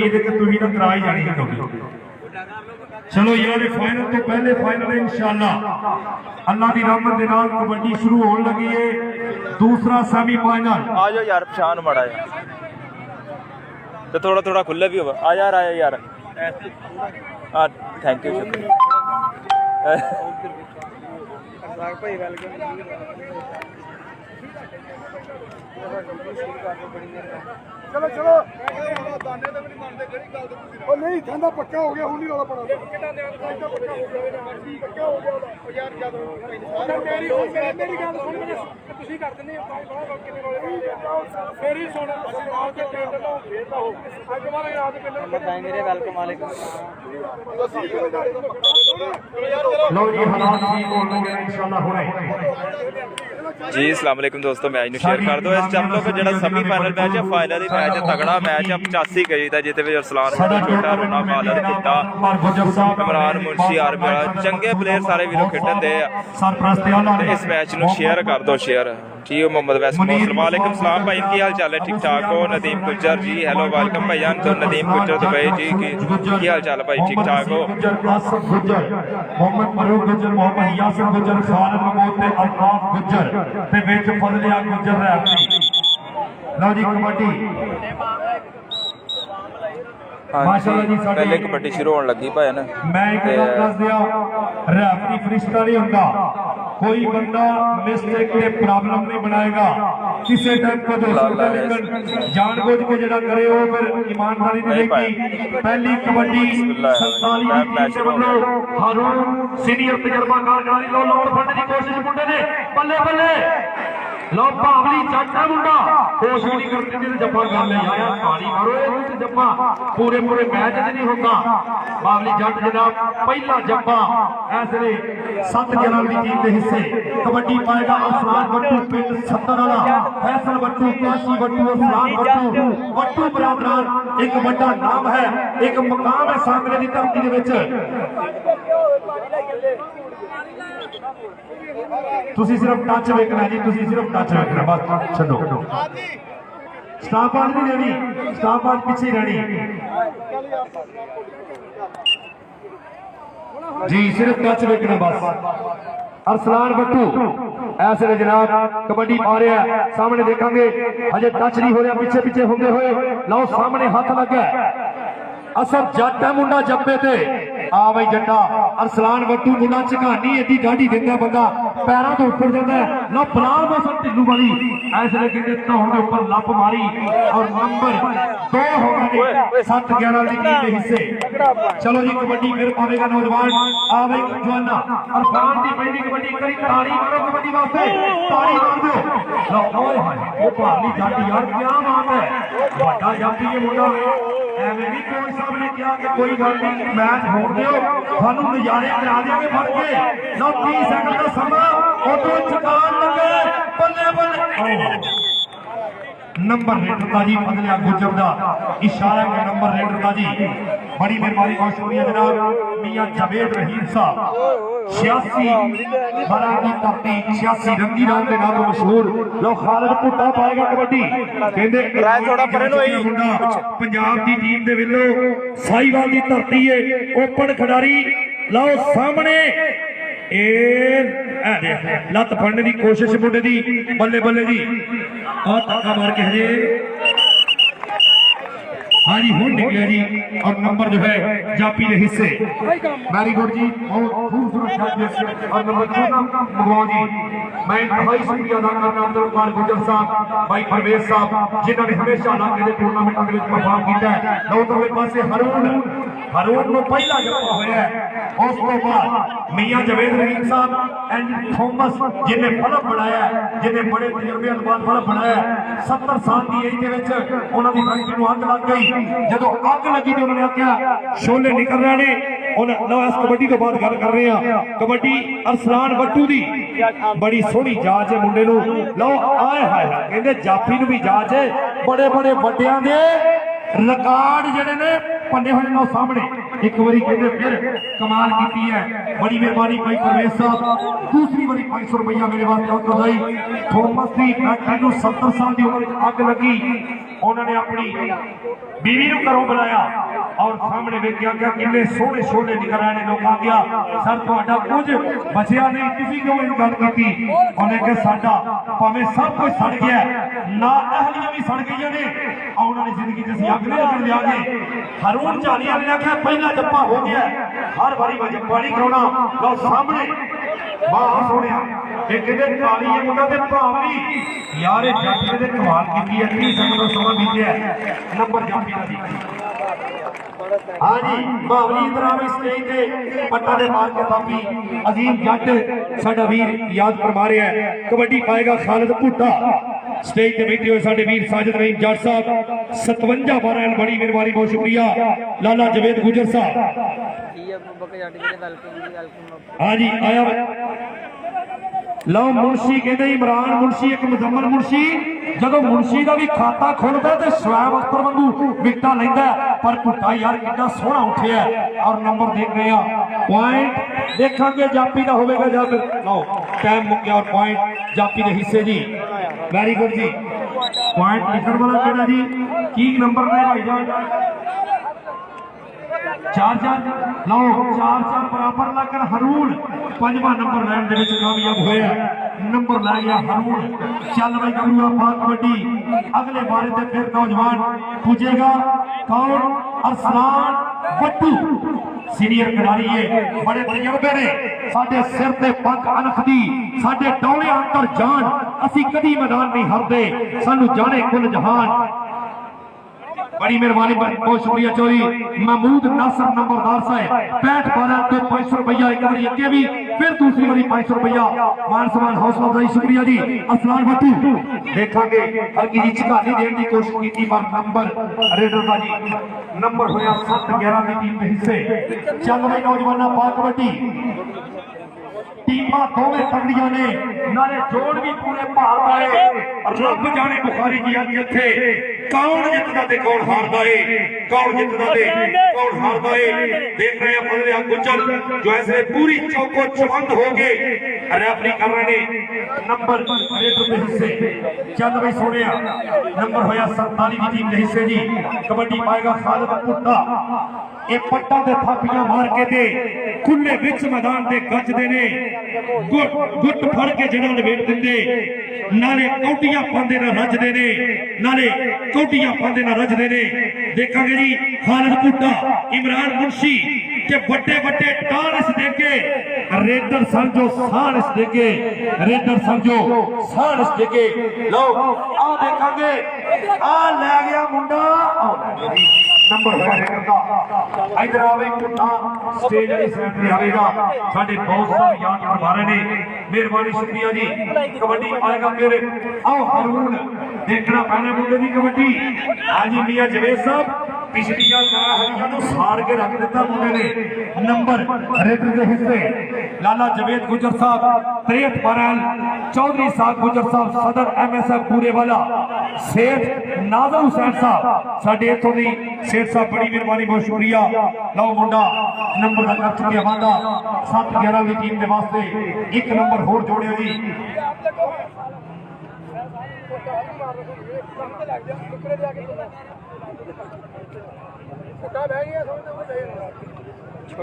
उम्मीद है कि तुम ना करा ही जानी है। चलो यार फाइनल तो पहले फाइनल है इंशाअल्लाह अल्लाह की रहमत के नाल कबड्डी शुरू होने लगी है। दूसरा सेमीफाइनल आ जाओ यार पछान मड़ा यार तो थोड़ा थोड़ा खुला भी होगा। आ यार आया यार हाँ थैंक यू शुक्रिया। चलो चलो नहीं कहना पक्का हो गया नहीं वाला पड़ा जी अस्सलाम वालेकुम दोस्तों मैच में शेयर कर दो इस चैनल पर जो सेमीफाइनल मैच है फाइनल मैच है तगड़ा मैच है 85 करी था जिस अरसलान रोना खालद टिड्डा इमरान मुंशी आर्मी वाला चंगे प्लेयर सारे वीरों खेडन दे इस मैच में शेयर कर दो शेयर जी मोहम्मद वैसम वालेकुम सलाम भाई की हाल चाल है ठीक ठाक हो। नदीम गुज्जर जी हेलो वेलकम भाईजान तो नदीम गुज्जर दुबई जी की हाल चाल भाई ठीक ठाक हो। मोहम्मद फरूक गुज्जर मोहम्मद यासिर गुज्जर खालिद महमूद ते अल्ताफ गुज्जर ते विच फजलिया गुज्जर रैफरी लो जी कबड्डी माशाअल्लाह जी साडे पहले कबड्डी शुरू होने लगी भाई ना मैं एक गल दस दिया रैफरी फरिश्ता नहीं हुंदा कोई बंदा मिस्टेक ते प्रॉब्लम नहीं बनाएगा किसी टाइप को जो जानबूझ के जड़ा करे वो फिर ईमानदारी नहीं रहेगी। पहली कबड्डी 47 हारून सीनियर तजर्बाकार खिलाड़ी लो लौट फड़ने की कोशिश मुंडे ने बल्ले बल्ले लो भावली चाचा मुंडा कोशिश नहीं करते थे जप्पा कर ले आया ताली मारो तो जप्पा पूरे पूरे मैच नहीं होता। भावली जट जनाब पहला जप्पा ऐसे 7 जनरल की टीम के हिस्से कबड्डी पाएगा अफरान बट्टू पिंड 70 वाला फैसल बट्टू काशी बट्टू अफरान बट्टू बट्टू बरादरान एक बड़ा नाम है एक मुकाम है सामने की धरती के विच। तुसी सिर्फ टच वेखना जी तुसी सिर्फ टच वेखना बस छड्डो स्टाफ बाज नहीं रहनी स्टाफ बाज पीछे रहनी जी सिर्फ टच वेखना बस। अरसलान बट्टू ऐसे जनाब कबड्डी पा रहा है सामने देखेंगे अजे टच नहीं हो रहा पीछे पीछे होंगे हुए लो सामने हाथ लगा असर जट है मुंडा जब्बे ते आ भाई जट्टा अरसलान बट्टू मुंडा झकानी एडी डाढ़ी देंदा बंदा पैरों तो ऊपर जाता है लो बलाल मौसम ढिल्लू वाली ऐसे कहते धौन के ऊपर लप मारी और नंबर 2 हो गए 7-11 की टीम के हिस्से। चलो जी कबड्डी फिर पावेगा नौजवान आ भाई जवाना अरफान की पहली कबड्डी करी ताड़ी मारो कबड्डी वास्ते ताड़ी मार दो लो ओए हाय वो भाली जट यार क्या बात है बड़ा जाती है मुंडा एवं भी कोच साहब ने कहा कि कोई गल नहीं मैच होने दो थानू नजारे करा देंगे फड़ के लो 30 सेकंड का समा उधर चकान लगे बल्ले बल्ले नंबर रेडर का जी फजलिया गुज्जर का इशारा के नंबर रेडर का जी बड़ी मेहरबानी बहुत शुक्रिया जनाब मियां जावेद रहीम साहब 86 12 की धरती 86 रंगी राम के नाम मशहूर लो खालिद भुट्टा पाएगा कबड्डी कहंदे थोड़ा परे लो पंजाब की टीम दे विल्लो साहिवाल की धरती है ओपन खिडारी लो सामने लत फड़ने की कोशिश मुंडे की बल्ले बल्ले जी धक्का मार के हजे हाँ जी हूं निकलिया जी और नंबर जो है जापी के हिस्से वेरी गुड जी बहुत खूबसूरत और नंबर 14 भगवान जी मैं भाई शुक्रिया अदा करना अब्दुल कुमार गुजर साहब भाई परवेज साहब जिन्होंने हमेशा इलाके के टूर्नामेंटों में परफॉर्म किया है। नौतरवे पासे हरून को पहला जप्पा होया है उस तो बाद मियां जावेद रहीम साहब एंड थॉमस जिन्हें फिल्म बनाया जिन्हें बड़े तजर्बे बाद फिल्म बनाया 70 साल की एज के विच उन्हां दी फैक्ट्री नूं अग लग गई जदों अग लगी तो उन्होंने आख्या शोले निकल रहे ने इस कबड्डी तो बाद गल कर रहे हैं कबड्डी अरसलान बट्टू दी बड़ी सोहनी जाच है मुंडे नूं लो आए हाय कहंदे जाफी नूं भी जाच है बड़े बड़े वड्डियां दे रिकॉर्ड जड़े ने पन्ने हुए ने सामने एक बारी कहते फिर कमाल की है बड़ी मेहरबानी भाई परवेज साहब दूसरी बारी 500 रुपया मेरे वास्ते और भाई थॉमस की फैक्ट्री 70 साल की उम्र अग लगी उन्होंने अपनी बीवी को घरों बुलाया और सामने वेख्या क्या किन्ने सोहने छोले निकल रहे हैं। लोग आख्या सर तुहाडा कुछ बचिया नहीं, तुसीं क्यों इन गल कीती? उन्हें कहा साडा भावें सब कुछ सड़ गया ना, अहलियां भी सड़ गई ने, आने वाली जिंदगी च असीं अग नहीं लगन देंगे। हरून झालिया ने आख्या पहला जप्पा हो गया, हर बारी मैं जप्पा नहीं कराउणा। लो सामने वाह सोहणिया ये कहते काली है मुंडा ते भावली यार, जट ने कमाल की है। 30 सेकंड का समा बीतिया नंबर जापी का जी। हाँ जी भावली इधर आवे स्टेज ते पट्टा दे मार के थापी अजीम जट साडा वीर याद फरमा रहा है। कबड्डी पाएगा खालिद भुट्टा, स्टेज ते बैठे हुए साडे वीर साजिद रहीम जट साहब 57-12 बड़ी मेहरबानी, बहुत शुक्रिया। लाला जवेद गुजर साहब हाँ जी आया। लो मुंशी कहते इमरान मुंशी एक मुजम्मल मुंशी जो मुंशी का भी खाता खुलता तो शोएब अख्तर वांगू विकटा लेंदा, पर भुट्टा यार कितना सोहना उठिया और नंबर देख रहे हैं। पॉइंट देखांगे जापी का होगा या फिर लो टाइम मुक गया और पॉइंट जापी के हिस्से जी। वेरी गुड जी, पॉइंट लिखने वाला केड़ा जी की नंबर ने भाईजान 4-4 लो 4-4 बराबर लगकर हरून 5वां नंबर लैन दे विच कामयाब होया। नंबर लै गया हरून। चल भाई गरुआ पाक कबड्डी अगले बारे ते फिर नौजवान पूजेगा कौन? अरसलान बट्टू सीनियर खिलाड़ी है, बड़े तजर्बे ने, साडे सिर ते पग अनखदी, साडे डौले अंतर जान, असी कदी मैदान नहीं हारदे, सानू जाने कुल जहान। बड़ी मेहरबानी, बहुत शुक्रिया चौधरी महमूद नासर नंबरदार साहब 65-12 को 500 रुपया एक बार अगे भी फिर दूसरी बारी 500 रुपया मान सम्मान हौसला अफजाई शुक्रिया जी। असलान भट्टू देखांगे हल्की जी झकानी देने की कोशिश की पर नंबर रेडर का जी नंबर होया 7-11 की टीम के हिस्से। चल भाई नौजवाना पा कबड्डी टीमां दोवें तगड़ियां ने, नाले जोड़ भी पूरे भार वाले और रब जाने बुखारी जी अज इत्थे कौन जितदा ते कौन हारदा है, कौन जितदा ते कौन हारदा है। देख रहे हैं फजलिया गुजर जो ऐसे पूरी चौको चौबंद हो गए रेफरी कर रहे हैं। नंबर रेडर के हिस्से चल भाई सोनिया नंबर होया 47 की टीम के हिस्से जी। कबड्डी पाएगा खालिद भुट्टा, ये पट्टा ते थापियां मार के दे खुले विच मैदान दे गजदे ने, गुट फड़ के जड़ा लपेट दिंदे, नाले कौटियां पांदे ना रजदे ने, नाले कौटियां पांदे ना रजदे ने। देखांगे जी खालिद भुट्टा इमरान मुंशी के बड़े बड़े टारस देके रेडर समझो सारस देके, रेडर समझो सारस देके। लो आ देखांगे आ ले गया मुंडा नंबर इधर आवे भुट्टा स्टेज वाली साइड पे आवेगा। साडे बहुत सारे याद करवा रहे ने, मेहरबानी शुक्रिया जी। कबड्डी आएगा मेरे आओ हरून देखना पैना मुंडे की कबड्डी। हाँ जी मियां जवेद साहब पिछलियां हरियां नूं सार के रख दिता मुंडे ने। नंबर रेडर के हिस्से लाला जवेद गुजर साहब 63-12 चौधरी साहब गुजर साहब सदर MSF पूरे वाला सेठ नाजर हुसैन साहब साडे इत्थों दी सेठ साहब बड़ी मेहरबानी, बहुत शुक्रिया। लो मुंडा नंबर का कर चुके वादा 7-11 की टीम के वास्ते एक नंबर होर जोड़िया जी।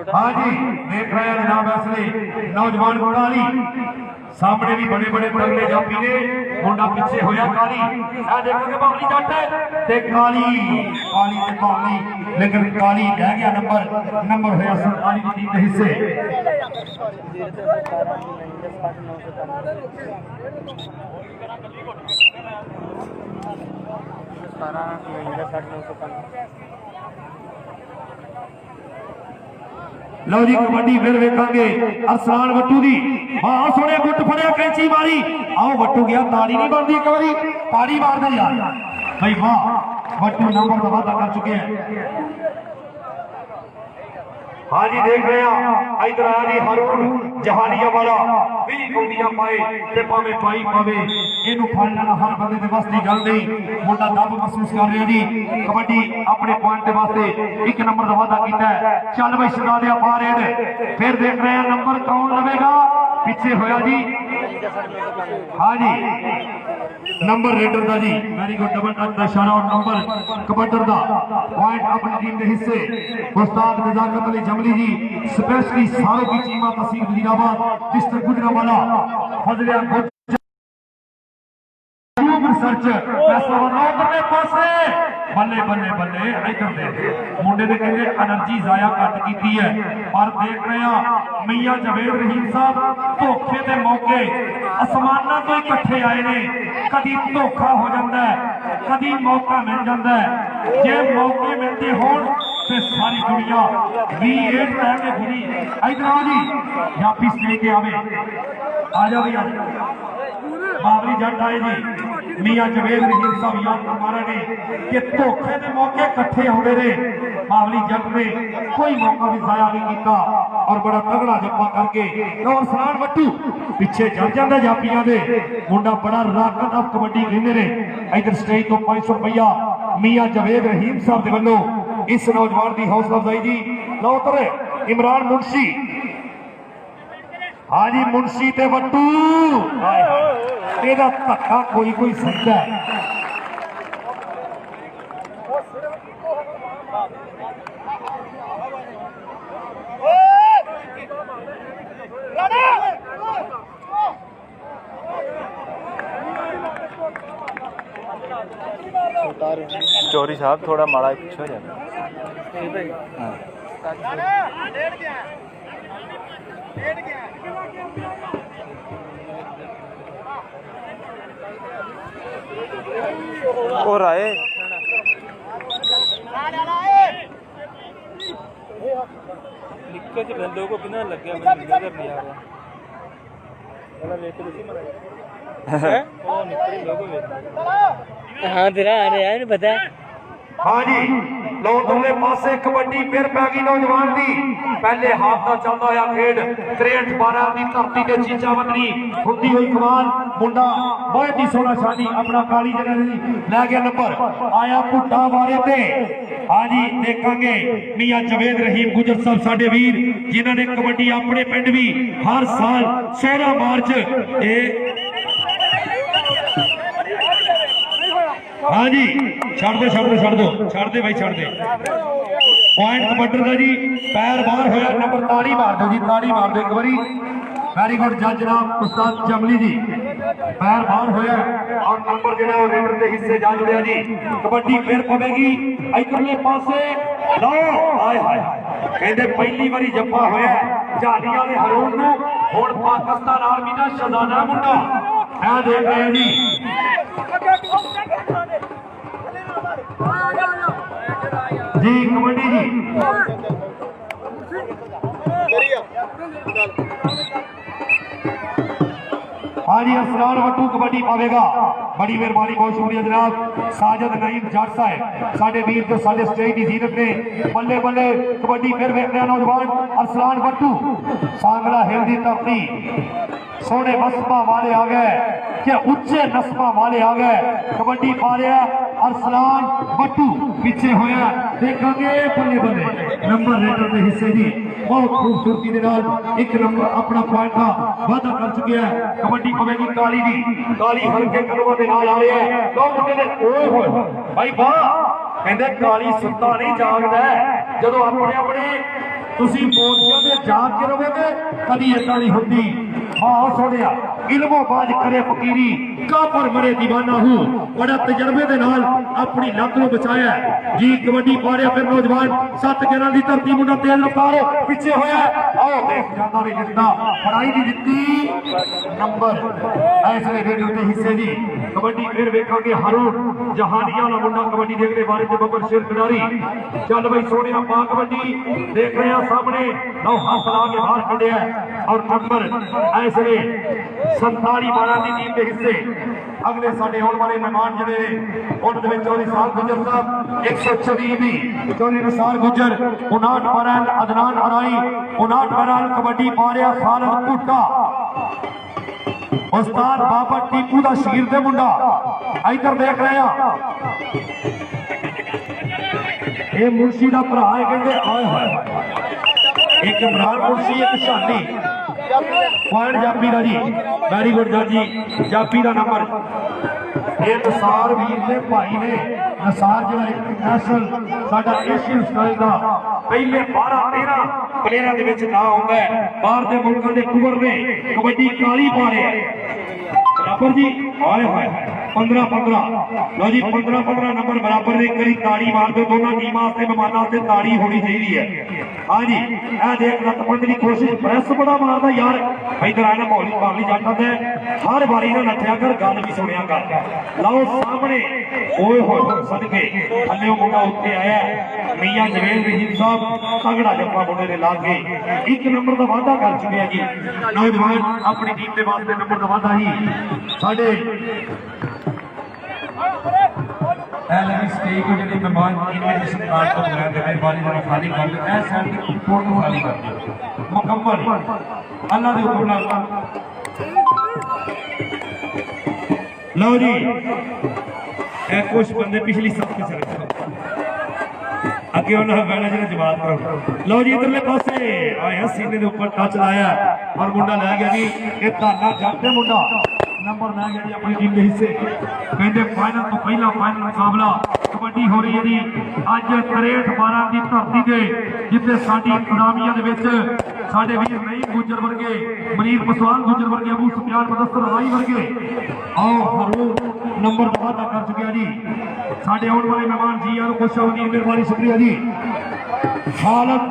हाँ जी देख रहे हैं जनाब असली नौजवान काली सामने भी बड़े बड़े तगड़े जापी ने, मुंडा पीछे होया काली देखोगे बावली जट ते काली काली ते बावली, लेकिन काली रह गया नंबर होया 47 की टीम के हिस्से। लो जी कबड्डी फिर वेखांगे अरसलान वट्टू दी। हाँ सोने गुट फड़िया कैंची मारी, आओ वट्टू गया ताड़ी नहीं बनती, एक बारी ताड़ी मार दे यार भाई वाह। वट्टू नंबर का वादा कर चुके हैं। हाँ जी देख रहे हैं इधर आया जी हरून जहानिया वाला 20 कौड़ियां पाए ते भावे पाई पावे इनू फड़ लेना हर बंदे दे बस दी गल नहीं। मुंडा दब महसूस कर रहा जी। कबड्डी अपने पॉइंट के वास्ते एक नंबर का वादा किया है। चल भाई छुड़ा दिया बाहर, फिर देख रहे हैं नंबर कौन लवेगा, पीछे होया जी। हाँ जी नंबर रेडर का जी वेरी गुड डबल टच का इशारा और नंबर कबड्डर का पॉइंट अपनी टीम के हिस्से उस्ताद नजाकत अली जमली जी स्पेशली सारों की टीम तहसील वजीराबाद डिस्ट्रिक्ट गुजरांवाला फजलिया रिसर्च बल्ले बल्ले बल्ले इधर देख मुंडे ने कहते एनर्जी जाया घट की है पर देख रहे हैं मियां जवेद रहीम साहब धोखे के मौके आसमाना तो इकट्ठे आए ने कभी धोखा हो जाता है कभी मौका मिल जाता है जे मौके मिलते हो सारी दुनिया V8 लैके घुरी इधर आओ जी जापी लेके आवे आ जा भैया बाबरी जट आए जी मियां जवेद रहीम साहब याद फरमा रहे ने कि धोखे के मौके इकट्ठे होते रहे बाबली जट ने कोई मौका भी जाया नहीं किया और बड़ा तगड़ा जप्पा करके और सलान वट्टू पिछे चढ़ जाता जापियां दे मुंडा बड़ा राकत ऑफ कबड्डी खेलते ने इधर स्टेज तो 500 रुपया मियां जवेद रहीम साहब के वल्लों इस नौजवान की हौसला अफजाई जी लो उतरे इमरान मुंशी हाँ जी मुंशी ते वट्टू तेरा धक्का कोई कोई सकता है चौरी साहब थोड़ा माड़ा पीछे हो जाए और आए बंदों को बिना लग गया मैं नजर नहीं आ रहा हाँ तेरा आ रहा है पता हाँ जी लो दोले पासे कबड्डी फिर पै गई नौजवान की पहले हाथ का चलता हुआ खेड 63-12 की धरती के चीचा वतनी होती हुई कमाल मुंडा बहुत ही सोना शानी अपना काली जगह लै गया नंबर आया पुट्टा मारे थे हाँ जी देखांगे मियां जवेद रहीम गुजर साहब साडे वीर जिन्होंने कबड्डी अपने पिंड भी हर साल 16 मार्च हाँ जी छड़ दे भाई छड़ दे पॉइंट कबड्डर का जी पैर बाहर होया नंबर ताड़ी मार दो जी ताड़ी मार दो एक बारी वेरी गुड जज जनाब उस्ताद जमली जी पैर बाहर होया और नंबर जो है रेडर के हिस्से जा जुड़िया जी कबड्डी फिर पवेगी इधरले पासे लो हाय हाय कहते पहली बारी जप्पा होया झालियां दे हरोन नूं हुण पाकिस्तान आर्मी दा शहजादा मुंडा मैं देख रहे हैं जी जी कबड्डी जी हाँ जी असरार वट्टू कबड्डी पावेगा बड़ी मेहरबानी बहुत शुक्रिया जनाब साजिद नईम जट साहब साडे वीर जो साडे स्टेज की जीनत ने बल्ले बल्ले कबड्डी फिर वेख रहे नौजवान असरार वट्टू सांगला हिल दी धरती सोने नस्मा वाले आ गए क्या उच्चे नस्मा वाले आ गए कबड्डी पा रहा अरसलान वट्टू पीछे होया देखेंगे बल्ले बल्ले नंबर रेडर के हिस्से जी बहुत खूबसूरती के नाल एक नंबर अपना पॉइंट का वादा कर चुके हैं कबड्डी पवेगी काली दी काली हल्के कदमों के नाल आ रहे हैं दो मुंडे ने ओए होए भाई वाह कहंदे काली सुत्ता नहीं जागदा जदों अपने अपने तुसी मोर्चियां ते जाग के रहोगे कदी ऐसा नहीं होती हाँ सोनिया इल्मो बाज करे फकीरी काफर मरे दीवाना हूँ बड़ा तजर्बे दे नाल अपनी लत नूं बचाया जी कबड्डी पा रहा फिर नौजवान 7-11 की धरती मुंडा तेज रफ्तार पिछे होया आओ देख जाना नहीं जितना पढ़ाई की जितनी नंबर ऐसे रेडियो के हिस्से जी कबड्डी फिर वेखांगे हारून जहानिया वाला मुंडा कबड्डी देखने बारे से बबर शेर खिडारी चल भाई सोनिया पा कबड्डी देख रहे हैं सामने नौ हाथ ला के बाहर खड़े हैं और नंबर ऐसे 47-12 की टीम के हिस्से अगले साडे होने वाले मेहमान जिहड़े उन्होंने चौधरी साल गुजर साहब 126 भी चौधरी निसार गुजर 59-12 अदनान अराई 59-12 कबड्डी पा रहा खालिद टूटा उस्ताद बाबा टीपू दा शीर दे मुंडा इधर देख रहे हैं ये मुंशी दा भरा है कहते आए हाय एक इमरान मुंशी एक शानी पॉइंट जापी का जी वेरी गुड जज जी जापी का नंबर ये नसार वीर ने भाई ने नसार जो इंटरनेशनल साडा एशियन स्टाइल का पहले 12-13 प्लेयरों के विच ना आउंदा है बाहर के मुल्कों के कुबर ने कबड्डी काली पा रहे हैं बराबर जी आए हुए 15-15 लो जी 15-15 नंबर बराबर ने करी ताड़ी मार दो दोनों टीमां से मेहमानां से ताड़ी होनी चाहिए है हाँ जी ए देख लतपंड की कोशिश प्रेस बड़ा मारदा यार इधर आना मौली पाली जाता है हर बारी ना नठिया कर गल भी सुनिया कर लो सामने ओए होए सदके थल्ले मुंडा उत्ते आया मियां जवेल रहीम साहब तगड़ा जप्पा मुंडे ने ला के 1 नंबर का वादा कर चुके हैं जी नौजवान अपनी टीम के वास्ते नंबर का वादा ही साडे स्टेज को जो मेहमान इनविटेशन कार्ड को मैं देने वाली जरा खाली कर दो ऐ साइड की रिपोर्ट को खाली कर दो मुकम्मल अल्लाह दे हुक्म नाल लो जी ए कुछ बंदे पिछली सब के चले अगे उन्होंने बैठा जिन्हें जवाब करो लो जी इधरले पासे आया सीने के ऊपर टच लाया और मुंडा लै गया जी ये धाना जट मुंडा नंबर लै गया जी अपनी टीम के हिस्से कहते फाइनल तो पहला फाइनल मुकाबला कबड्डी हो रही है जी अज 63-12 की धरती से जिथे साडी खुदामिया साडे वीर नहीं गुजर वर्गे मनीर पसवान गुजर वर्गे अबू सुफियान मुदस्सर राई वर्गे आओ हरून नंबर वादा कर चुके जी साडे आने वाले मेहमान जी यार खुश होगी मेहरबानी शुक्रिया जी हालत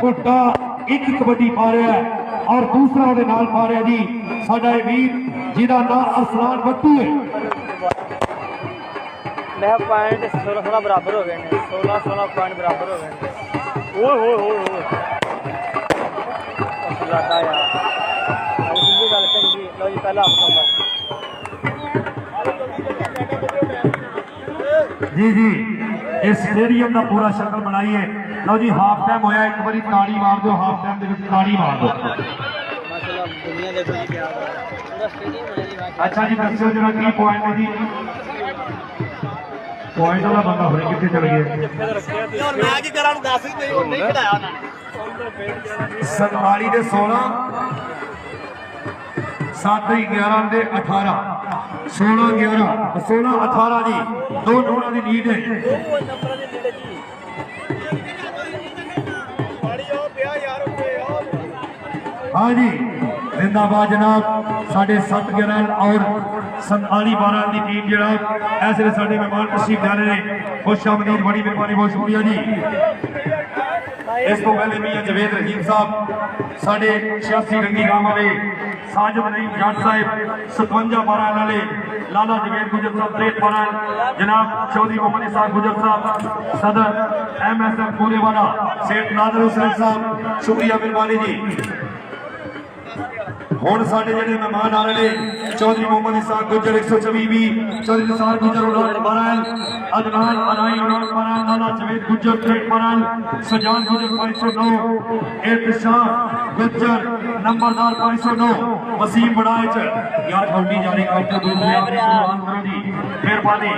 कोटा एक कबड्डी पा रहा है और दूसरा वो नाल पा रहा जी साडा वीर जिहदा नाम अरसलान बट्टू है मैं पॉइंट 16 बराबर हो गए 16 पॉइंट बराबर हो गए ओए ओए ओए ओए यार ये गल करी लो जी पहला जी जी इस स्टेडियम का पूरा शक्ल बनाइए लो जी हाफ टाइम होया एक बारी ताड़ी मार दो हाफ टाइम दे विच ताड़ी मार दो माशाल्लाह दुनिया देखो जी क्या पूरा स्टेडियम है जी अच्छा जी दसो जरा की पॉइंट है जी पॉइंट वाला बंदा होए किथे चल गया और मैं की करा 10 ही नहीं खड़ाया ना 47 दे 16 7 11 दे 18 16 11 16 18 जी दो नंबरों की लीड है हाँ जी जिंदाबाद जनाब साढ़े 7-11 और 47-12 की टीम जनाब ऐसे साढ़े मेहमान तशरीफ ला रहे हैं खुश आमदीद बड़ी मेहरबानी बहुत शुक्रिया जी इस तो पहले मियां जवेद रहीम साहब साढ़े 86 रंगी गांव वाले साजिद रहीम जाट साहब 57-12 वाले लाला जवेद गुजर साहब 63-12 जनाब चौधरी मोहम्मद इसाक गुजर साहब सदर MSF पूरे वाला सेठ नादर हुसैन साहब शुक्रिया मेहरबानी जी हुण साडे जिहड़े मेहमान आ रहे ने चौधरी मोहम्मद इसाक गुजर 124 भी चौधरी निसार गुजर 59-12 अदनान अनाई 59-12 लाला जवेद गुजर 63-12 सजान गुजर 509 इरशाद गुजर नंबरदार 509 वसीम बड़ाइच यार कौटी जारी करते दूसरे आदमी करो जी मेहरबानी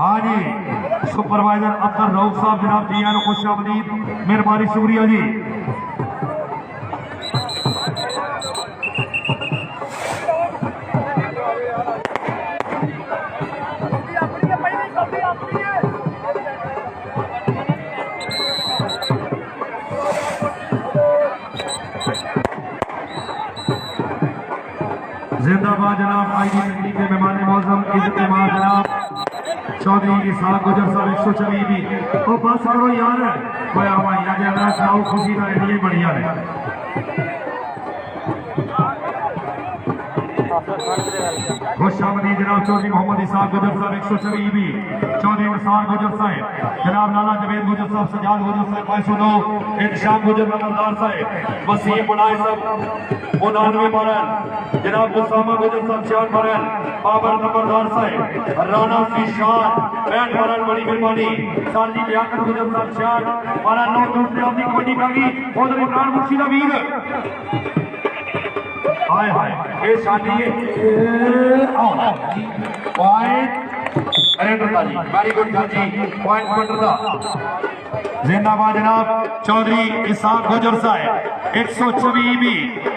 हाँ जी सुपरवाइजर अब्दुल रऊफ साहब जनाब जी आन खुश आमदीद मेहरबानी शुक्रिया जी जिंदाबाद जनाब आई डी के मेहमान मौजूम इज्जत इमाम जनाब चौधरी इसाक गुजर साहब 124 भी तो बस करो यार होया हुआ यार अल्लाह सुनाओ खुशी का एरिया बढ़िया है खुश आमदीद जनाब चौधरी मोहम्मद इसाक गुजर साहब 124 भी चौधरी इरशाद गुजर साहब जनाब लाला जवेद गुजर साहब सजाद गुजर साहब 509 इरशाद गुजर नंबरदार साहब वसीम बुनाई साहब 99-12 जनाब उसामा गुजर साहब 96-12 बाबर नंबरदार साहब राना फिशान 65-12 बड़ी मेहरबानी सारजी लियाकत गुजर साहब 66-12 नौ दूसरे अपनी कबड्डी बागी उधर इमरान मुर्शी दा वीर हाय हाय ये शादी है पॉइंट नरेंद्र जी वेरी गुड जी पॉइंट पंद्रह जिंदाबाद जनाब चौधरी इसाक गुजर साहब 124 ईबी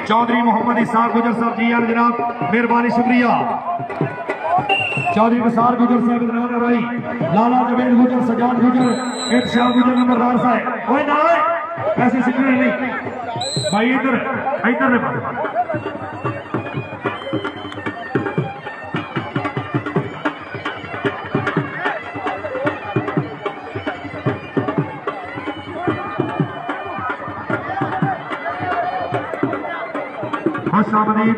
चौधरी मोहम्मद इसाक गुजर साहब जी जनाब मेहरबानी शुक्रिया चौधरी निसार गुजर साहब इधर भाई लाला जवेद गुजर सजाद गुजर एक शाह गुजर नंबरदार साहब ओए ना ऐसे सिग्नल नहीं भाई इधर इधर ने खुशामदीद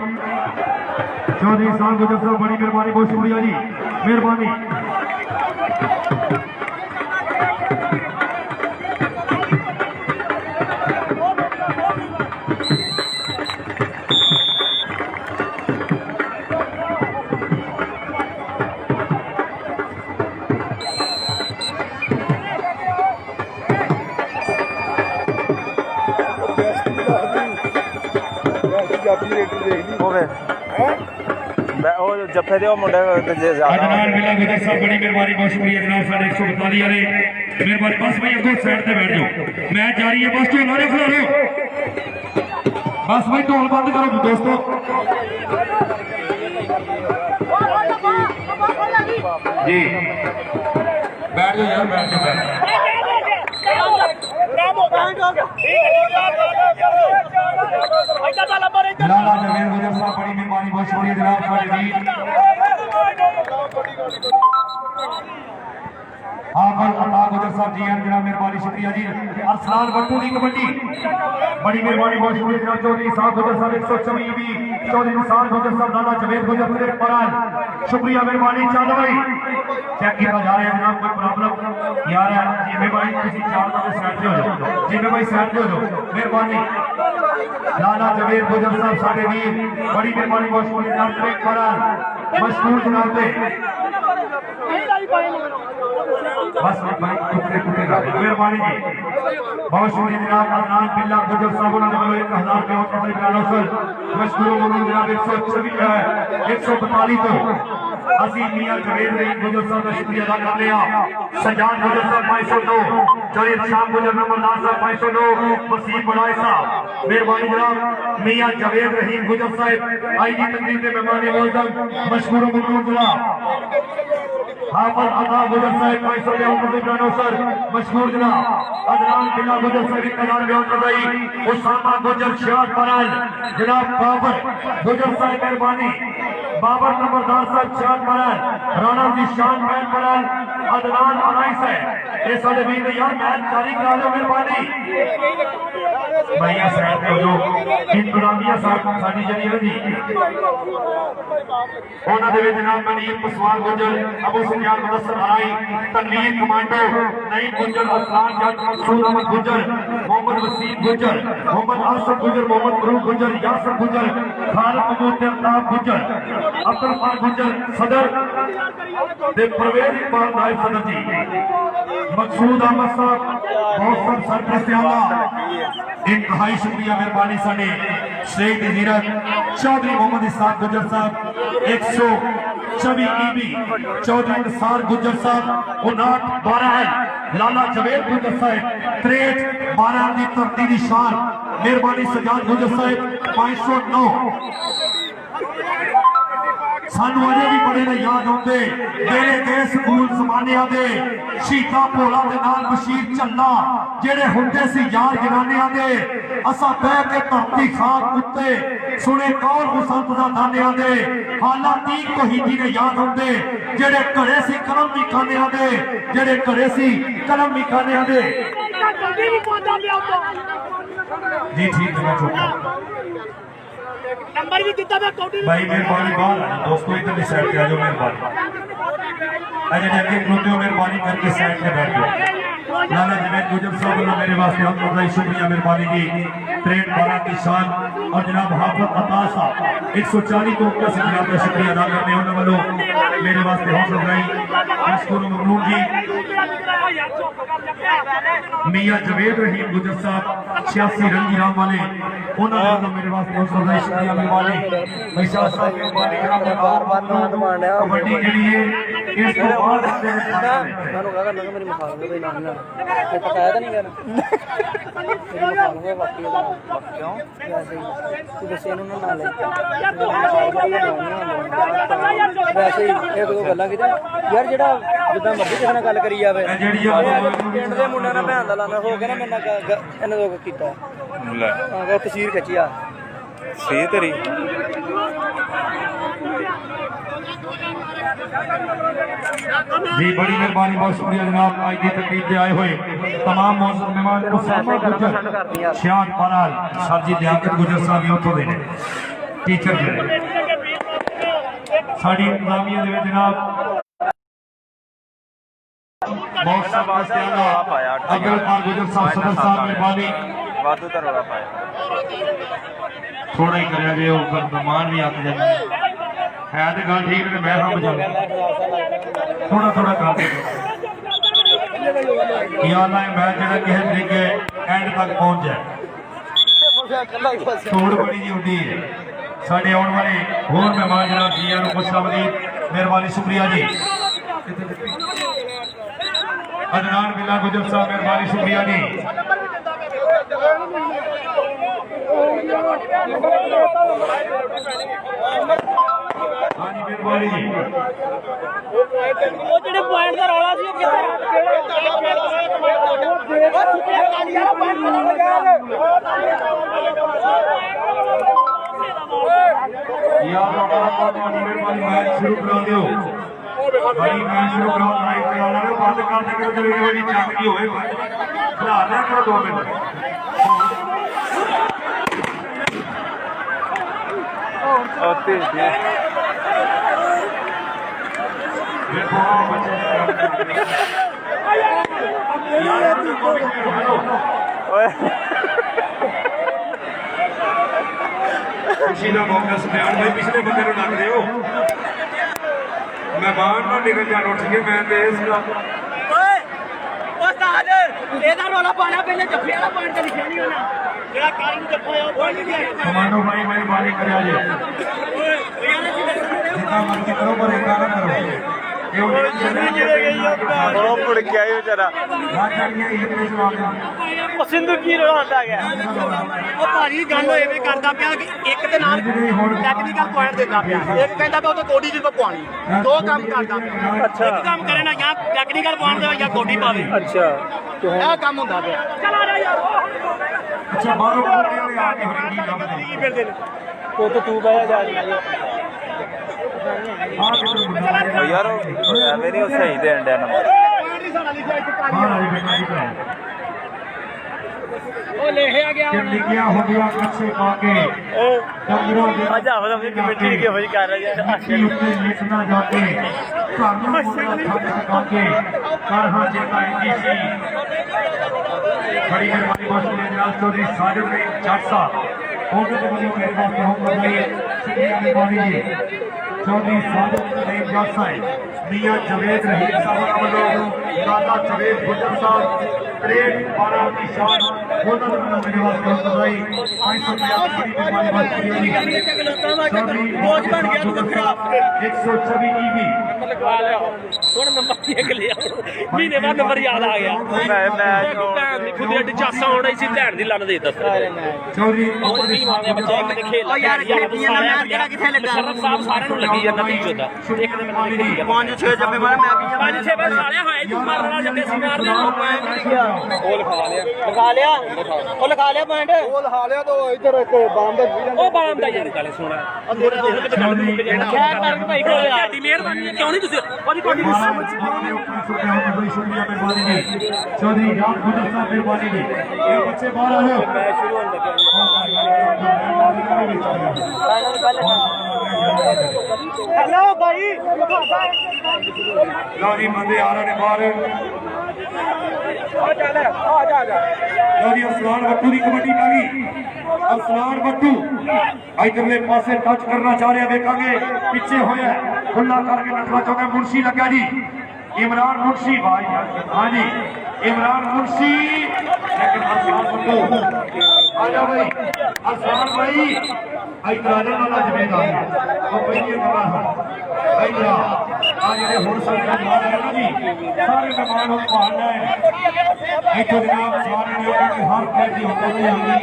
चौधरी साहब गुजर साहब बड़ी मेहरबानी बहुत शुक्रिया जी मेहरबानी जफे दे मुंडे अदनान बिला गुजर साहब बड़ी मेहरबानी बहुत शुक्रिया जनाब साढ़े 142 वाले मेहरबानी बस भाई अगो साइड पे बैठ जाओ मैच जारी है बस ढोल रखो बस भाई ढोल बंद करो दोस्तों जी बैठ जाओ यार बैठ जाओ लाला जवेद गुजर साहब बड़ी मेहरबानी बहुत शुक्रिया जनाब हाफिज अता गुजर साहब जी हैं जनाब मेहरबानी शुक्रिया जी अरसलान बट्टू की कबड्डी बड़ी मेहरबानी बहुत शुक्रिया जनाब चौधरी साहब गुजर साहब 124 ईबी चौधरी निसार गुजर साहब लाला जवेद गुजर साहब परान शुक्रिया मेहरबानी चाल भाई चेक किया जा रहा है जनाब कोई प्रॉब्लम यार जिम्मे भाई किसी चाल का साइड पे हो जाओ जिम्मे भाई साइड पे हो जाओ मेहरबानी लाला जवेद गुजर साहब साढ़े वीर बड़ी मेहरबानी बहुत शुक्रिया जनाब ट्रेक परान मशहूर जनाब बस भाई कुत्ते कुत्ते मेहरबानी जी बहुत शुक्रिया जनाब अदनान बिल्ला गुजर साहब उन्होंने 1000 के और मशहूर जनाब 142 तो असी मियां जवेद रहीम गुजर साहब का शुक्रिया अदा कर लिया सजाद गुजर साहब 502 जवेद शाम गुजर नंबरदार साहब 502 वसीम बड़ाई साहब मेहरबानी जनाब मियां जवेद रहीम गुजर साहब आई जी तकरीब के मेहमान मोहतरम मशहूर जनाब हाफिज अता गुजर साहब 592 सर मशहूर जनाब अदनान बिला गुजर साहब 1000 उसामा गुजर शाद परान जनाब बाबर गुजर साहब मेहरबानी बाबर नंबरदार साहब शान परान राणा जी शान मैन परान अदनान अनाइस है ये सारे वीर यार मैच जारी करा दो मेहरबानी भैया साहब को जो इंतजामिया साहब साडी जड़ी है जी ਉਹਨਾਂ ਦੇ ਵਿੱਚ ਜਨਾਬ ਮਨੀਰ ਪਸਵਾਨ ਗੁਜਰ ਅਬੂ ਸੁਫਿਆਨ ਮੁਦੱਸਰ ਹਰਾਈ ਤਨਵੀਰ ਕਮਾਂਡੋ ਨਈਮ ਗੁਜਰ ਅਸਲਾਨ ਜੱਟ ਮਕਸੂਦ ਅਹਿਮਦ ਗੁਜਰ मोहम्मद वसीम गुजर मोहम्मद आसफ गुजर मोहम्मद फरूक गुजर यासर गुजर खालिद महमूद अल्ताफ गुजर अब्दुल खान गुजर सदर ते परवेज इकबाल नायब सदर जी मकसूद अहमद साहब बहुत सरपरस्त आला इंतहाई शुक्रिया मेहरबानी साडे शेख जीरत चौधरी मोहम्मद इसाक गुजर साहब 124 ईबी चौधरी निसार गुजर साहब 59 है लाला जवेद गुजर साहब 63 12 की धरती की शान मेहरबानी सजाद गुजर साहब 509 सानू अजे भी बड़े ने याद आते मेरे के स्कूल जमानिया दे शीता भोला दे नाल बशीर चन्ना जेड़े हुंदे सी यार जनानिया दे असा बह के धरती खाक उत्ते सुने कौन हुसैन दा दानिया दे हाला तीन कोहिदी ने याद आते जेड़े घरे सी कलम भी खानिया दे जेड़े घरे सी कलम भी खानिया दे जी ठीक है मैं नंबर भी कितना मैं काउंटी भाई मेहरबानी बाहर दोस्तों इधर साइड पे आ जाओ मेहरबानी अजय जल्दी खलोते हो मेहरबानी करके साइड पे बैठ जाओ लाला जवेद गुजर साहब ने मेरे वास्ते हम लोग शुक्रिया मेहरबानी की 63-12 की शान और जनाब हाफिज अता साहब 140 को का शुक्रिया अदा करने उन्होंने वालों मेरे वास्ते हौसला अफजाई मशकूर ममनून जी मियां जवेद रहीम गुजर साहब 86 रंगी राम वाले उन्होंने मेरे वास्ते हौसला अफजाई शुक्रिया मेहरबानी मैशा साहब मेहरबानी बार-बार ना दबाण है कबड्डी के लिए इस तो बाद ਮੈਨੂੰ ਕਹਾ ਕਰਨਾ ਮੇਰੀ ਮਖਾਲ ਦੇ ਬਈ ਨਾਲ ਤੇ ਪਕਾਇਆ ਤਾਂ ਨਹੀਂ ਕਰ ਮੇਰੀ ਮਖਾਲ ਹੋਵੇ ਬਾਕੀ ਕਿਉਂ ਤੂੰ ਦੱਸਿਆ ਨੂੰ ਨਾ ਲੈ ਵੈਸੇ ਹੀ ਇਹ ਦੋ ਗੱਲਾਂ ਕਿਤੇ ਯਾਰ ਜਿਹੜਾ ਜਿੱਦਾਂ ਮਰਜ਼ੀ ਕਿਸੇ ਨਾਲ ਗੱਲ ਕਰੀ ਜਾਵੇ ਪਿੰਡ ਦੇ ਮੁੰਡਿਆਂ ਨਾਲ ਭੈਣ ਦਾ ਲਾਣਾ ਹੋ ਗਿਆ ਨਾ ਮੇਰੇ ਨਾਲ ਇਹਨਾਂ ਦੋ ਕੀਤਾ ਲੈ ਹਾਂ ਤਸਵੀਰ ਖਿੱਚੀ ਆ ਸਹੀ ਤੇਰੀ जी बड़ी मेहरबानी बहुत शुक्रिया जनाब आज की तकरीब से आए हुए तमाम मौजूद मेहमान उसामा गुजर 66 पाराल सरजी लियाकत गुजर साहब भी उत्थों दे ने टीचर ਜਿਹੜੇ ਸਾਡੀ ਇੰਤਜ਼ਾਮੀਆ ਦੇ ਵਿੱਚ ਜਨਾਬ ਬਹੁਤ ਸਾਰਾ ਪਾਇਆ ਅਗਲਪਾਲ ਗੁਜਰ ਸਾਹਿਬ ਸਦਰ ਸਾਹਿਬ ਮਿਹਰਬਾਨੀ ਵਾਧੂ ਤਾਂ ਰੌਲਾ ਪਾਇਆ ਥੋੜਾ ਹੀ ਕਰਿਆ ਜੇ ਉਹ ਮਹਿਮਾਨ ਵੀ ਆਤੇ ਜਾਂਦੇ है तो गल ठीक है मैं हम बजा थोड़ा थोड़ा कर दे याला मैच जरा किसी तरीके एंड तक पहुंच जाए थोड़ बड़ी जी उठी है साढ़े आने वाले होर मेहमान जनाब जी को खुश आमदीद मेहरबानी शुक्रिया जी अदनान बिल्ला गुजर साहब मेहरबानी शुक्रिया जी हाँ जी मेहरबानी जी ਉਹ ਜਿਹੜੇ ਪੁਆਇੰਟ ਦਾ ਰੌਲਾ ਸੀ ਉਹ मेहरबानी मैच शुरू करा दो भाई मैच शुरू कराओ लाइव करा लो बंद कर दे करो जब एक बारी चक की होए खिला लिया करो 2 मिनट देखो बच्चे खुशी का मौका सुफियान भाई पिछले बंदे को लग रहे हो मेहमान ना निकल जान उठ के मैं इसका ਰੌਲਾ ਪਾਣਾ ਪਹਿਲੇ ਜੱਫੇ ਵਾਲਾ ਪੁਆਇੰਟ ਤੇ ਲਿਖਿਆ ਨਹੀਂ ਹੋਣਾ ਜਿਹੜਾ ਕਾਲੀ ਨੂੰ ਜੱਫਾ ਆ ਉਹ ਨਹੀਂ ਗਿਆ कमांडो भाई मेहरबानी करिया जी जितना मर्जी करो पर एक ना करो ਉਹ ਮੁੜ ਕੇ ਆਈ ਵਿਚਾਰਾ ਉਹ ਸਿੰਧੂ ਕੀ ਰੌਲਾ ਗਿਆ ਉਹ ਭਾਰੀ ਗੱਲ ਐਵੇਂ ਕਰਦਾ ਪਿਆ ਕਿ ਇੱਕ ਦੇ ਨਾਲ ਟੈਕਨੀਕਲ ਪੁਆਇੰਟ ਦਿੰਦਾ ਪਿਆ ਇੱਕ ਕਹਿੰਦਾ ਪਿਆ ਉਹ ਤਾਂ ਕੋਡੀ ਜਿੱਦ ਪਵਾਣੀ ਦੋ ਕੰਮ ਕਰਦਾ ਅੱਛਾ ਇੱਕ ਕੰਮ ਕਰੇ ਨਾ ਜਾਂ ਟੈਕਨੀਕਲ ਪੁਆਇੰਟ ਦੇਵੇ ਜਾਂ ਕੋਡੀ ਪਾਵੇ ਅੱਛਾ ਇਹ ਕੰਮ ਹੁੰਦਾ ਪਿਆ ਚਲ ਆ ਜਾ ਯਾਰ अच्छा बाहरों वाले आ के ਕੀ ਫਿਰਦੇ ਨੇ ਉਹ ਤਾਂ ਤੂੰ ਬਹਿ ਜਾ ਉਹ ਯਾਰ ਉਹ ਐਵੇਂ ਨਹੀਂ ਉਹ ਸਹੀ ਦੇਣ ਡਿਆ ਨੰਬਰ ਉਹ ਲਿਖਿਆ ਗਿਆ लिखिया हो गया अच्छे पाके ਅੱਜ ਆਵਾਜ਼ ਆਪਣੀ ਕਮੇਟੀ ਕੀ ਹੋਈ ਕਰ ਰਹੀ ਹੈ लिखना जाके बड़ी मेहरबानी बहुत शुक्रिया जनाब चौधरी साजिद जट साहब मेरे वास्ते हम मेहरबानी जी चौधरी साजिद जट साहब मियां जवेद रहीम साहब लाला जवेद गुजर साहब 63-12 की शान उन्होंने मेरे वास्ते हम बधाई 500 बड़ी मेहरबानी बहुत शुक्रिया जी चौधरी 124 ईवी ਹੁਣ ਨੰਬਰ ਦੇਖ ਲਿਆ ਮਹੀਨੇ ਬਾਅਦ ਨੰਬਰ ਯਾਦ ਆ ਗਿਆ ਭੈਣ ਦੀ ਖੁਦ ਅੱਡੀ ਚਾਸਾ ਹੋਣਾ ਸੀ ਭੈਣ ਦੀ ਲੰਨ ਦੇ ਦੱਸ चौधरी ਬੱਚੇ ਕਿਤੇ ਖੇਲ ਯਾਰ ਖੇਡੀਆਂ ਦਾ ਮੈਚ ਕਿਹੜਾ ਕਿੱਥੇ ਲੱਗਾ ਸ਼ਰਫ ਸਾਹਿਬ ਸਾਰਿਆਂ ਨੂੰ ਲੱਗੀ ਜਾਂਦਾ ਟੀ ਚੋਦਾ ਇੱਕ ਦੇ ਮੈਨੂੰ ਲੱਗੀ 5-6 ਜੱਫੇ ਮਾਰੇ ਮੈਂ ਵੀ 5-6 ਬਸ ਸਾਲਿਆ ਹੋਇਆ ਤੂੰ ਮਾਰਨ ਵਾਲਾ ਜੱਫੇ ਸੀ ਮਾਰਦੇ ਉਹ ਲਿਖਾ ਲਿਆ ਉਹ ਲਿਖਾ ਲਿਆ ਪੁਆਇੰਟ ਉਹ ਲਿਖਾ ਲਿਆ ਤਾਂ ਇੱਧਰ ਇੱਕ ਬਾਮ ਦਾ ਉਹ ਬਾਮ ਦਾ ਯਾਰ ਗੱਲ ਸੁਣਾ ਅੰਦਰ ਦੇਖ ਕਿਤੇ ਗੱਲ ਮੁੱਕ ਜਾਣਾ ਖੈਰ ਕਰਕੇ ਭਾਈ ਕੋਲ ਤੁਹਾਡੀ ਮਿਹਰਬਾਨੀ ਕਿਉਂ ਨਹੀਂ ਤੁਸੀਂ ਉਹਦੀ ਤੁਹਾਡੀ बड़ी शुक्रिया मेहरबानी जी चौधरी राम गुजर साहब मेहरबानी जी ये बच्चे बाहर आ जाओ मैं शुरू होने लगा हेलो भाई लो जी बंदे आ रहे हैं बाहर लो जी अरसलान भट्टू की कबड्डी पै गई अरसलान भट्टू इधरले पासे टच करना चाह रहे देखेंगे पिछे होया खुला करके नटना चाहते मुंशी लगा जी इमरान मुंशी भाई हाँ जी इमरान मुंशी लेकिन अरसलान भट्टू आजा भाई अरसलान भाई इधर आजा वाला जिम्मेदार वो पहले बड़ा है इधर आज ये होर सरकार मार है ना जी सारे मेहमान हो पाना है इधर जनाब सारे लोगों के हर कैदी होते हुए आगे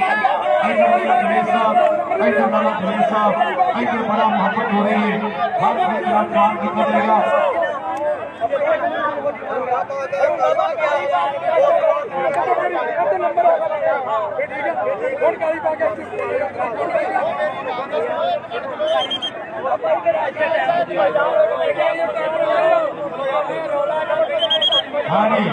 इधर वाला जवेद साहब इधर वाला जवेद साहब इधर बड़ा मोहब्बत हो रही है हर कोई काम की करेगा हाँ जी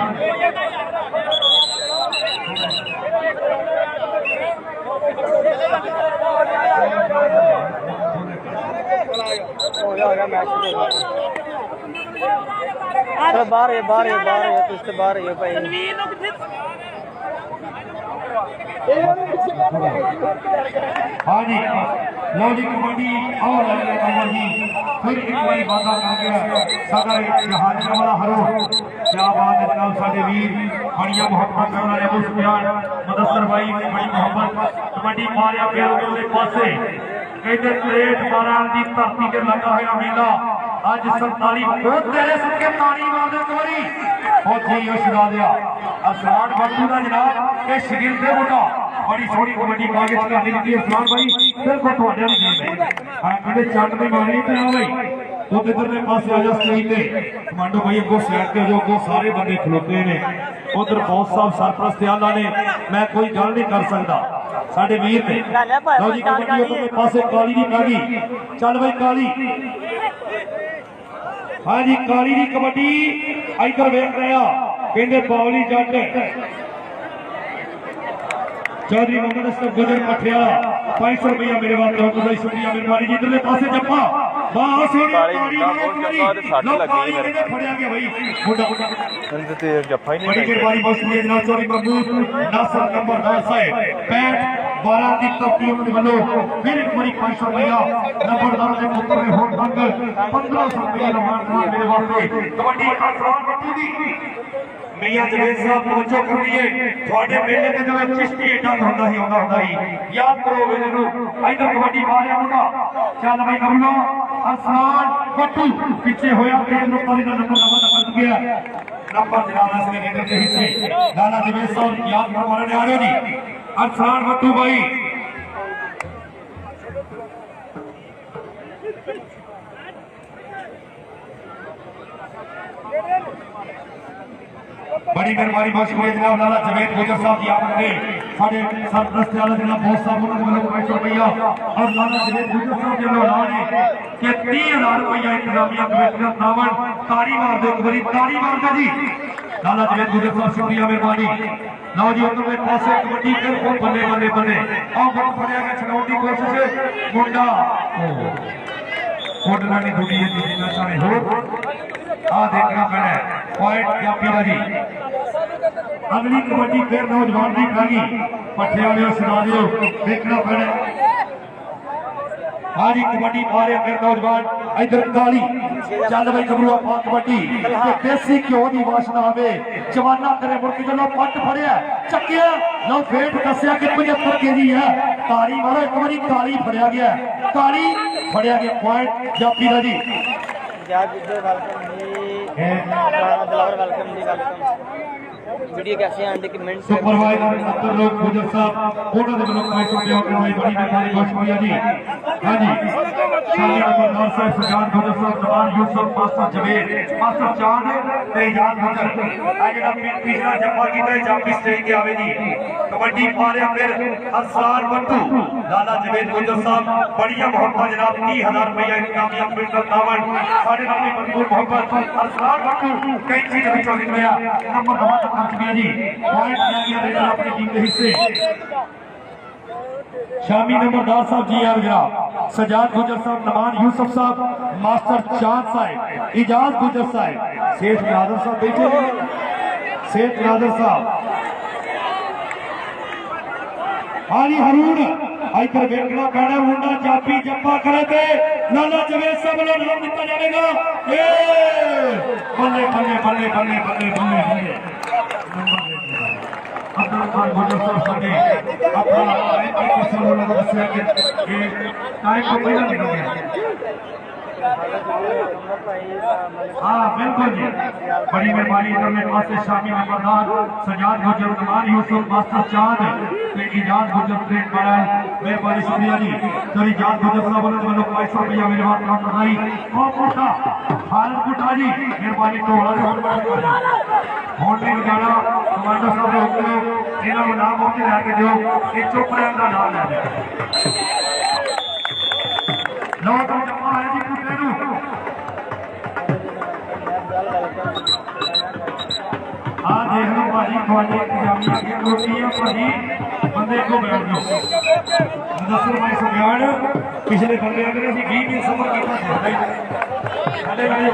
बाहर है तो उससे बाहर है भाई हाँ जी लो जी कबड्डी और जी फिर एक बारी वादा कर गया सादा जहाज वाला हरो क्या बात है जनाब साडे वीर बड़िया मोहब्बत करने वाले अबू सुफियान मुदस्सर भाई ने बड़ी मोहब्बत कबड्डी मारिया पैरों के पासे कहते प्लेट मारन की धरती ते लगा है मेला आज 47 बहुत तेरे सुके ताली मार दे कोरी फौजी यो छुड़ा दिया अरसलान भट्टू का जनाब ये शगिर्द है मुंडा बड़ी सोहनी कबड्डी पा के चढ़ाने दी अरसलान भाई बिल्कुल ਤੁਹਾਡੇ ਵਾਲੀ गेम है हां कहते चंड में मारनी पे आ भाई तो इधरले पासे आ जा स्टेज ते कमांडो भाई अगो साइड ते जो अगो सारे बंदे खलोते ने उधर बॉस साहब सरपरस्त आला ने मैं कोई गल नहीं कर सकता साडे वीर ने लो जी कबड्डी उधरले पासे काली दी पै गई चल भाई काली हाँ जी काली दी कबड्डी इधर वेख रहा कहते बावली जट चौधरी मोहम्मद असलम गुजर पठियाला 500 रुपया मेरे वास्ते हो तो शुक्रिया मेहरबानी जी इधरले पासे जप्पा वाह सोनी काली फड़िया गया भाई मुंडा मुंडा ते जफ्फा ही बड़ी मेहरबानी बहुत शुक्रिया जनाब चौधरी महमूद नासर नंबर 10 है 65 12 की तरतीब के वालों फिर एक बारी 500 रुपया नंबरदार के पुत्र ने होट बंद 1500 रुपया रमान मेरे वास्ते कबड्डी अरसलान भट्टू दी मियां जवेद साहब तवज्जो करिए ਤੁਹਾਡੇ ਮੇਲੇ ਤੇ ਜਦੋਂ ਚਿਸ਼ਤੀ ਏਡਾ ਹੁੰਦਾ ਹੀ ਯਾਦ ਕਰੋ ਵੇਲੇ ਨੂੰ ਇਧਰ ਕਬੱਡੀ ਮਾਰਿਆ ਮੁੰਡਾ ਚੱਲ ਬਈ ਅਮਲੋ ਅਰਸਲਾਨ ਭੱਟੂ ਪਿੱਛੇ ਹੋਇਆ ਫੇਰ ਨੁਕਤਾਲੀ ਦਾ ਨੰਬਰ ਨਵਾਂ ਪਹੁੰਚ ਗਿਆ ਨੰਬਰ ਜਨਾਬ ਅਸਲੇ ਲੀਡਰ ਦੇ ਹਿੱਸੇ ਲਾਲਾ ਜਵੇਦ ਸਾਹਿਬ ਯਾਦ ਕਰਵਾਉਣੇ ਆ ਰਹੇ ਜੀ ਅਰਸਲਾਨ ਭੱਟੂ ਭਾਈ बड़ी मेहरबानी बहुत शुक्रिया जनाब लाला जवेद गुजर साहब जी आपने साढ़े सरपरस्त वाले जनाब बहुत साहब उन्होंने मतलब 500 रुपया और लाला जवेद गुजर साहब जी ने कि 30,000 रुपया इंतजामिया कमेटी का दावन तारी मार दो एक बारी तारी मार दो जी लाला जवेद गुजर साहब शुक्रिया मेहरबानी लो जी उधर में पासे कबड्डी फिर वो बल्ले बल्ले बल्ले और बट फड़िया के छड़ाउण की कोशिश मुंडा कोटला ने थोड़ी ये जीतना चाहे हो आ देखना पैना पॉइंट जापीरा जी अगली कबड्डी फिर नौजवान की खागी पट्ठे वाले सुना दियो देखना पैना हाजी कबड्डी मारे फिर नौजवान इधर काली चल भाई गबरूआ पा कबड्डी देसी घ्यो की वासना आवे जवाना तेरे मुड़ के चलो पट फड़िया चक्किया लो फेट दसिया कि 75 केजी है ताली मारो एक बारी काली फड़िया गया काली फड़िया गया पॉइंट जापीरा जी वीडियो कैसे आंटी की मिनट सुपरवाइजर डॉक्टर लोग गुजर साहब कोटा दे लोग 500 रुपया के भाई बड़ी मेहरबानी बहुत शुक्रिया जी हां जी शामिल नंबरदार साहब सरकार गुजर साहब जवान यूसुफ मास्टर जवेद मास्टर चांद ते याद गुजर आ जेड़ा पिछला जप्पा कीता जापी स्टेज के आवे जी कबड्डी मारे फिर अरसलान भट्टू लाला जवेद गुजर साहब बढ़िया मोहब्बत जनाब 30,000 रुपया इनामिया कमेटी का दावन साढ़े नाम मंजूर मोहब्बत अरसलान भट्टू कई चीज विचों निकलिया नंबर 9 तक पहुंच गया जी पॉइंट आ गया रेडर अपनी टीम के हिस्से शामी नंबरदार साहब जी आ गया सजाद गुजर साहब नमान यूसुफ साहब मास्टर चांद साहब इजाज गुजर साहब सेठ बहादुर साहब बैठे सेठ नादर साहब हाली हरूण इधर वेखना पैना मुंडा जापी जप्पा करे थे लाला जवेद साहब वाला नाम दिता जाएगा ये बल्ले बल्ले बल्ले बल्ले बल्ले बल्ले बल्ले अब्दुल खान गुजर साहब साडे अपना एक समूह लोग दस्या कि ये टाइम को पहला निकल गया। हाँ बिल्कुल जी, बड़ी मेहरबानी इंटरनेट वास्ते शामी मेहमान सजाद गुजर कमाल यूसुफ मास्टर चांद ते इजाज गुजर ट्रेन बड़ा मेहरबानी शुक्रिया जी। तो इजाज गुजर साहब ने मनो 500 रुपया मेरे बात काम कराई और कोटा भारत कोटा जी मेहरबानी तो होने जाना कमांडर साहब ने हुक्म इन्हां नूं नाम होके लेके दियो ये चुप रहन दा नाम ले लो तो जमा है जी कुत्ते नूं आ देख लो भाजी थोड़ी इंतजामिया की रोटी है भाजी बंदे को बैठ जाओ मुदस्सिर भाई सब्यान पिछले बंदे अगर ਅਸੀਂ 20 दिन सफर करना ਸਾਡੇ भाई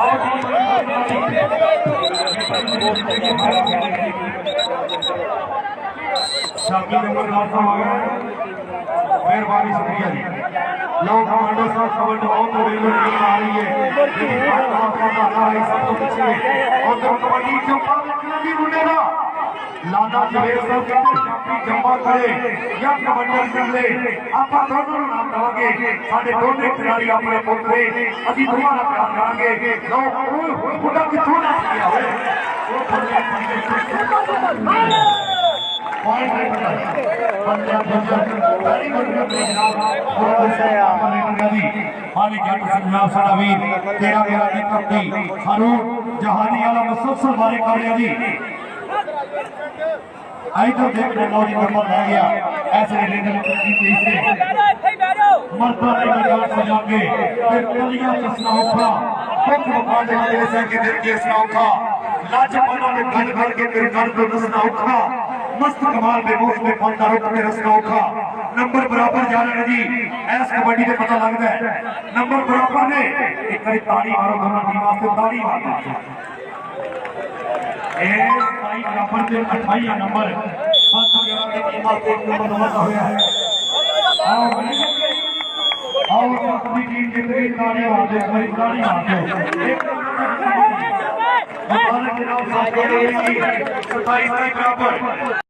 आओ शामी नंबरदार साहब आ गए मेहरबानी शुक्रिया जी। लो कमांडो साहब खबर बहुत वेलो टीम आ रही है लेकिन सब तो पीछे और तो कबड्डी जो जी मुंडे ना लाला जवेद साहब कहते जापी जंबा करे या कबड्डी कर ले आप दोनों नाम दवांगे साडे दोनों खिलाड़ी अपने पुत्रे ਅਸੀਂ तुम्हारा प्यार करांगे। लो बुढ़ा किथों ना किया होए वो बल्ले पॉइंट नहीं पता बल्ले बड़ी बड़ी जनाब और से हाली जट संजाब साडा वीर तेरा मेरा निकम दी हारून जहानी वाला मुसलसल बारे कर लिया जी। आई तो देख लो जी नंबर आ गया ऐसे लीडर की से मरता नहीं मैदान सजाके फिर कलियां चसना उठा कुछ मुकाबले में से के दिल के सौखा लाजपना में गल करके फिर गल को दसना उठा मस्त कमाल में मुख में पांडा रुक में रसना उठा नंबर बराबर जा रहे जी ऐस कबड्डी में पता लगता है नंबर बराबर ने एक बारी ताली मारो दोनों टीम वास्ते ताली मारो ए भाई बराबर से 28 नंबर 711 की टीम वास्ते एक नंबर नंबर होया है आओ अपनी टीम जितनी ताली मारते हैं भाई ताली मारते एक भारत के नाम 27 बराबर